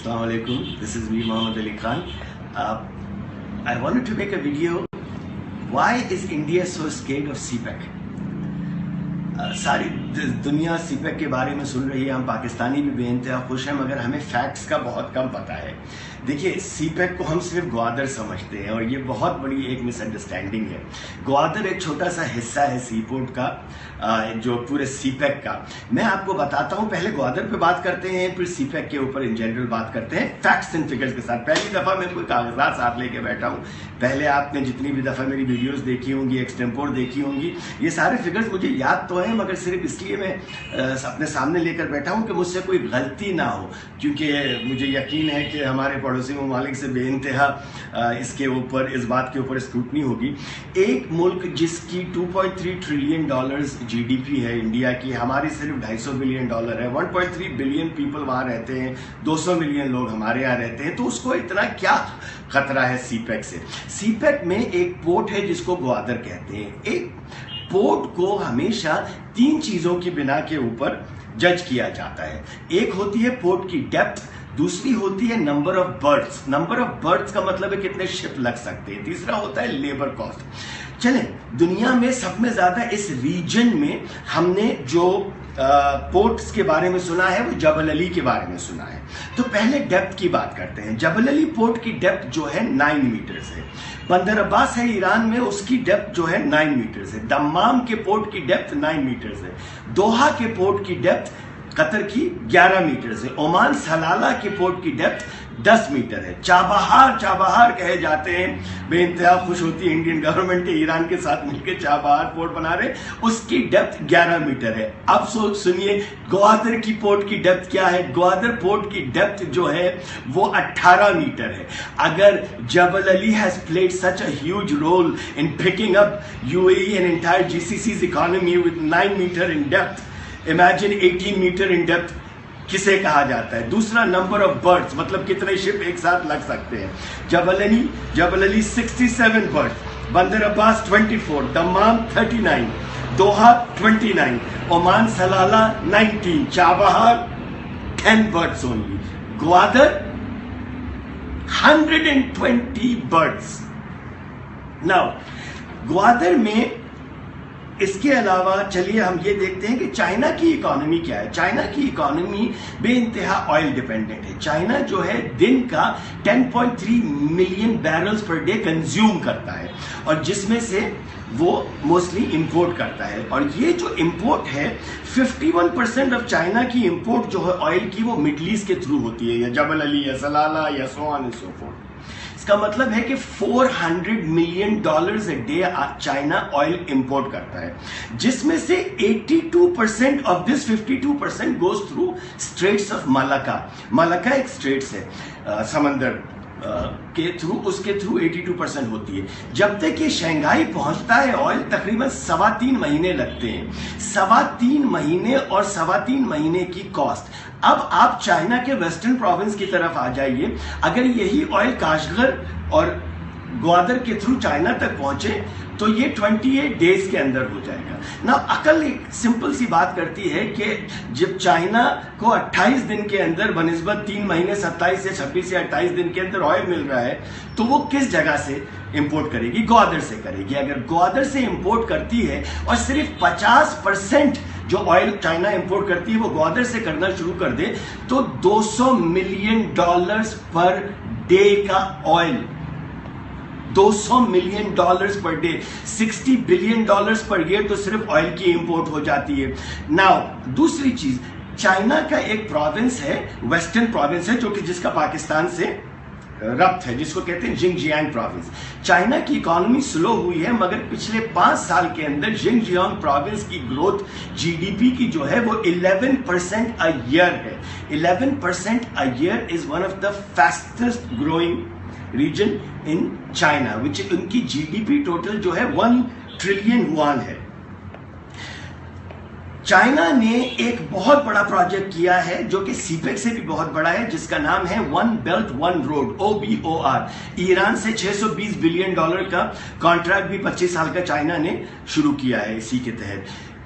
Assalamu alaikum. This is me, Muhammad Ali Khan. I wanted to make a video. Why is India so scared of CPEC? सारी दुनिया CPEC के बारे में सुन रही है, हम पाकिस्तानी भी बेइंतहा खुश हैं, मगर हमें फैक्ट्स का बहुत कम पता है। देखिए, सीपेक को हम सिर्फ ग्वादर समझते हैं और ये बहुत बड़ी एक मिसअंडरस्टैंडिंग है। ग्वादर एक छोटा सा हिस्सा है सी पोर्ट का, जो पूरे सीपेक का। मैं आपको बताता हूँ, पहले ग्वादर पे बात करते हैं, फिर सीपेक के ऊपर इन जनरल बात करते हैं फैक्ट्स एंड फिगर्स के साथ। पहली दफा मैं कोई कागजात साथ लेके बैठा हूँ। पहले आपने जितनी भी दफा मेरी वीडियोस देखी होंगी, एक्सटेम्पोर देखी होंगी, ये सारे फिगर्स मुझे याद तो है, मगर सिर्फ इसलिए मैं अपने सामने लेकर बैठा हूं कि मुझसे कोई गलती ना हो, क्योंकि मुझे यकीन है कि हमारे पड़ोसी ममालिक से बेइंतहा इसके ऊपर, इस बात के ऊपर स्क्रूटनी होगी। एक मुल्क जिसकी 2.3 ट्रिलियन डॉलर्स जीडीपी है इंडिया की, हमारी सिर्फ 250 बिलियन डॉलर है, 1.3 बिलियन पीपल वहां रहते हैं, 200 मिलियन लोग हमारे यहाँ रहते हैं, तो उसको इतना क्या खतरा है सीपेक से। सीपेक में एक पोर्ट है जिसको ग्वादर कहते हैं। एक पोर्ट को हमेशा 3 चीजों की बिना के ऊपर जज किया जाता है। एक होती है पोर्ट की डेप्थ, दूसरी होती है number of birds. Number of birds का मतलब है कितने शिप लग सकते हैं। तीसरा होता है लेबर कॉस्ट। चलें, दुनिया में सब में ज्यादा इस रीजन में हमने जो पोर्ट्स के बारे में सुना है वो जबल अली के बारे में सुना है। तो पहले डेप्थ की बात करते हैं। जबल अली पोर्ट की डेप्थ जो है 9 मीटर है। बंदर अब्बास है ईरान में, उसकी डेप्थ जो है 9 मीटर है। दम्माम के पोर्ट की डेप्थ 9 मीटर है। दोहा के पोर्ट की डेप्थ कतर की 11 मीटर है। ओमान सलाला के पोर्ट की डेप्थ 10 मीटर है। चाबहार कहे जाते हैं। बेइंतहा खुश होती है इंडियन गवर्नमेंट ईरान के साथ मिलकर चाबहार पोर्ट बना रहे, उसकी डेप्थ 11 मीटर है। अब सुनिए ग्वादर की पोर्ट की डेप्थ क्या है। ग्वादर पोर्ट की डेप्थ जो है वो 18 मीटर है। अगर Jebel Ali has played such a huge role in picking up UAE and entire GCC's economy with 9 metre in depth, imagine 18 metre in depth किसे कहा जाता है। दूसरा, नंबर ऑफ बर्ड्स, मतलब कितने शिप एक साथ लग सकते हैं। जबल अली 67 बर्ड्स, बंदर अब्बास 24, दम्माम 39, दोहा 29, Oman सलाला 19, Chabahar 10 birds only. Gwadar 120 birds. Now Gwadar में इसके अलावा चलिए हम ये देखते हैं कि चाइना की इकोनॉमी क्या है। चाइना की इकोनॉमी बेइंतहा ऑयल डिपेंडेंट है। चाइना जो है दिन का 10.3 million barrels per day consume करता है, और जिसमें से वो मोस्टली इंपोर्ट करता है। और ये जो इंपोर्ट है, 51% ऑफ चाइना की इंपोर्ट जो है ऑयल की, वो मिडल ईस्ट के थ्रू होती है, या जबल अली या सलाला या so on and so forth. इसका मतलब है कि 400 million dollars a day China oil import करता है, जिसमें से 82% of this 52% goes through straits of Malacca. Malacca एक स्ट्रेट्स है समंदर के थ्रू, उसके थ्रू 82% होती है। जब तक ये शंघाई पहुंचता है ऑयल तकरीबन 3.25 महीने लगते हैं। 3.25 महीने और 3.25 महीने की कॉस्ट। अब आप चाइना के वेस्टर्न प्रोविंस की तरफ आ जाइए, अगर यही ऑयल काशगर और ग्वादर के थ्रू चाइना तक पहुंचे तो ये 28 डेज के अंदर हो जाएगा ना। अकल एक सिंपल सी बात करती है कि जब चाइना को 28 दिन के अंदर बनिस्बत 3 महीने 27 से 26 से 28 दिन के अंदर ऑयल मिल रहा है, तो वो किस जगह से इंपोर्ट करेगी? ग्वादर से करेगी। अगर ग्वादर से इंपोर्ट करती है और सिर्फ 50% जो ऑयल चाइना इंपोर्ट करती है वो ग्वादर से करना शुरू कर दे, तो 200 मिलियन डॉलर्स पर डे का oil, 200 million dollars per day, 60 billion dollars per year तो सिर्फ ऑयल की इंपोर्ट हो जाती है। नाउ दूसरी चीज, चाइना का एक प्रोविंस है, वेस्टर्न प्रोविंस है, जो कि जिसका पाकिस्तान से रब्त है, जिसको कहते हैं जिंगजियांग प्रोविंस। चाइना की इकोनॉमी स्लो हुई है, मगर पिछले 5 साल के अंदर जिंगजियांग प्रोविंस की ग्रोथ जीडीपी की जो है वो 11% अ ईयर है। 11% a year is one of the fastest growing region in China, which उनकी जीडीपी टोटल जो है 1 ट्रिलियन युआन है। چائنا نے ایک بہت بڑا پروجیکٹ کیا ہے جو کہ سی پیک سے بھی بہت بڑا ہے، جس کا نام ہے one belt one road OBOR۔ Iran سے $620 بلین کا کانٹریکٹ بھی 25 سال کا چائنا نے شروع کیا ہے اسی کے تحت۔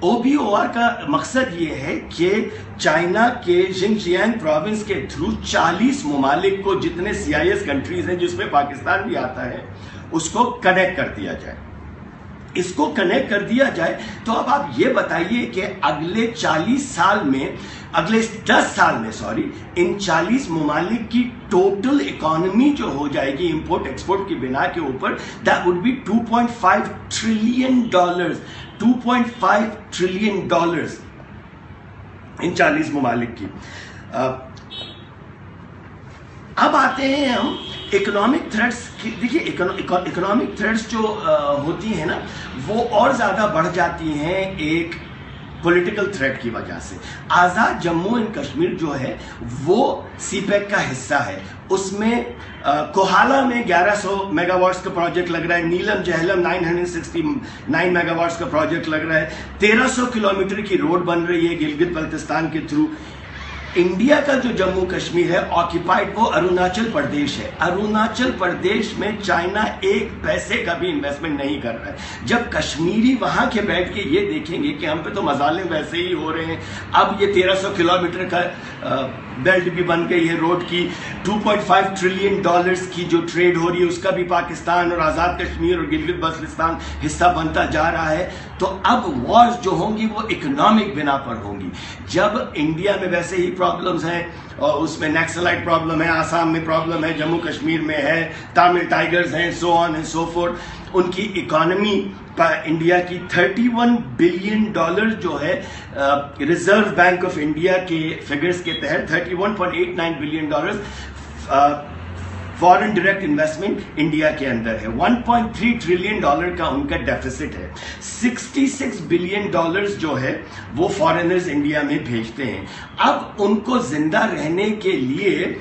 OBOR کا مقصد یہ ہے کہ چائنا کے ژنجیانگ پروونس کے تھرو 40 ممالک کو، جتنے CIS کنٹریز ہیں جس میں پاکستان بھی آتا ہے، اس کو کنیکٹ کر دیا جائے۔ اس کو کنیکٹ کر دیا جائے تو اب آپ یہ بتائیے کہ اگلے 10 سال میں ان 40 ممالک کی ٹوٹل اکانومی جو ہو جائے گی امپورٹ ایکسپورٹ کی بنا کے اوپر، that would be $2.5 trillion، $2.5 trillion ان 40 ممالک کی۔ اب آتے ہیں ہم اکنامک تھریٹس کی۔ دیکھیے اکنامک تھریٹس جو ہوتی ہیں نا، وہ اور زیادہ بڑھ جاتی ہیں ایک پولیٹیکل تھریٹ کی وجہ سے۔ آزاد جموں اینڈ کشمیر جو ہے وہ سی پیک کا حصہ ہے۔ اس میں کوہالہ میں 1100 میگا واٹس کا پروجیکٹ لگ رہا ہے، نیلم جہلم 969 میگا واٹس کا پروجیکٹ لگ رہا ہے، 1300 کلومیٹر کی روڈ بن رہی ہے گلگت بلتستان کے تھرو۔ انڈیا کا جو جموں کشمیر ہے آکیپائڈ، وہ اروناچل پردیش ہے۔ اروناچل پردیش میں چائنا ایک پیسے کا بھی انویسٹمنٹ نہیں کر رہا ہے۔ جب کشمیری وہاں کے بیٹھ کے یہ دیکھیں گے کہ ہم پہ تو مظالم ویسے ہی ہو رہے ہیں، اب یہ 1300 کلومیٹر کا بیلٹ بھی بن گئی ہے روڈ کی، $2.5 trillion کی جو ٹریڈ ہو رہی ہے اس کا بھی پاکستان اور آزاد کشمیر اور گلگت بلتستان حصہ بنتا جا رہا ہے، تو اب وارز جو ہوں گی وہ اکنامک بنا پر ہوں گی۔ جب انڈیا میں ویسے ہی پرابلمز ہیں، اور اس میں نیکسلائٹ پرابلم ہے، آسام میں پرابلم ہے، جموں کشمیر میں ہے، تامل ٹائیگرز ہیں، سو آن اینڈ سو فورتھ، ان کی اکانومی انڈیا کی $31 بلین جو ہے ریزرو بینک آف انڈیا کے فگرز کے تحت $31.89 billion foreign direct investment India کے اندر ہے۔ $1.3 ٹریلین کا ان کا ڈیفیسٹ ہے۔ $66 بلین جو ہے وہ فارنرز انڈیا میں بھیجتے ہیں۔ اب ان کو زندہ رہنے کے لیے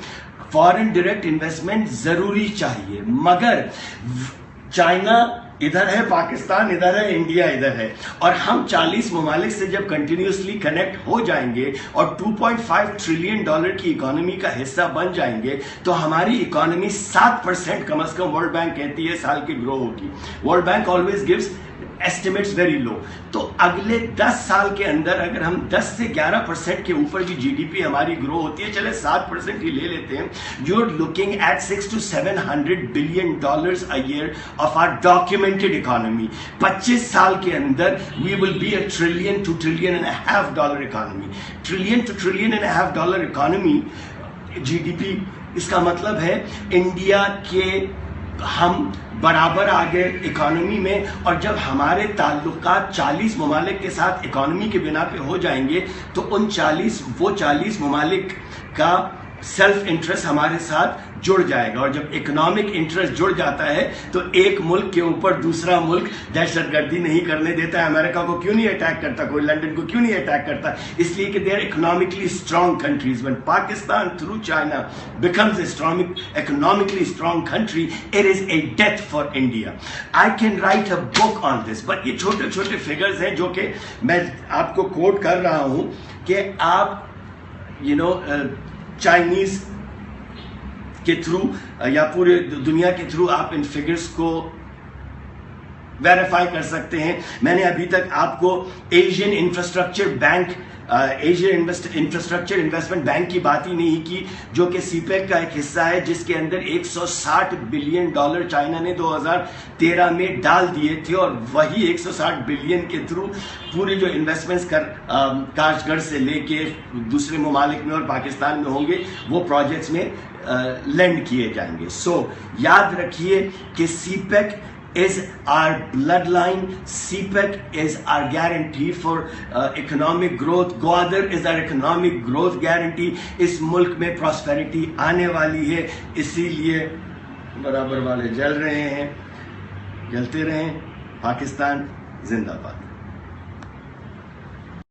فارن ڈائریکٹ انویسٹمنٹ ضروری چاہیے، مگر چائنا ادھر ہے، پاکستان ادھر ہے، انڈیا ادھر ہے، اور ہم 40 ممالک سے جب کنٹینیوسلی کنیکٹ ہو جائیں گے اور $2.5 ٹریلین کی اکانومی کا حصہ بن جائیں گے تو ہماری اکانومی 7% کم از کم ورلڈ بینک کہتی ہے سال کی گرو ہوگی۔ World bank always gives estimates very low. تو اگلے 10 سال کے اندر اگر ہم 10 سے 11% کے اوپر کی GDP ہماری گرو ہوتی ہے، چلے 7% ہی لے لیتے ہیں، you're looking at $600 to $700 billion a year of our documented economy۔ 25 سال کے اندر we will be a $1 trillion to $1.5 trillion economy۔ $1 trillion to $1.5 trillion economy GDP، اس کا مطلب ہے انڈیا کے ہم برابر آگے اکانومی میں، اور جب ہمارے تعلقات 40 ممالک کے ساتھ اکانومی کے بنا پہ ہو جائیں گے تو وہ 40 ممالک کا سیلف انٹرسٹ ہمارے ساتھ جڑ جائے گا، اور جب اکنامک انٹرسٹ جڑ جاتا ہے تو ایک ملک کے اوپر دوسرا ملک دہشت گردی نہیں کرنے دیتا ہے۔ امریکہ کو کیوں نہیں اٹیک کرتا، کوئی لنڈن کو کیوں نہیں اٹیک کرتا؟ اس لیے کہ they are economically strong countries. when Pakistan through China becomes a economically strong country, it is a death for India۔ I can write a book on this، but یہ چھوٹے چھوٹے فگرز ہیں جو کہ میں آپ کو کوٹ کر رہا ہوں کہ آپ چائنیز کے تھرو یا پورے دنیا کے تھرو آپ ان فگرز کو ویریفائی کر سکتے ہیں۔ میں نے ابھی تک آپ کو ایشین انفراسٹرکچر انویسٹمنٹ بینک کی بات ہی نہیں کی، جو کہ سی پیک کا ایک حصہ ہے، جس کے اندر $160 بلین چائنا نے 2013 میں ڈال دیے تھے، اور وہی 160 بلین کے تھرو پورے جو انویسٹمنٹس کاش گڑھ سے لے کے دوسرے ممالک میں اور پاکستان میں ہوں گے وہ پروجیکٹس میں لینڈ کیے جائیں گے۔ سو یاد رکھیے کہ سی pack is our bloodline، CPEC is our guarantee for economic growth، Gwadar is our economic growth guarantee۔ اس ملک میں prosperity آنے والی ہے، اسی لیے برابر والے جل رہے ہیں، جلتے رہیں۔ پاکستان زندہ باد۔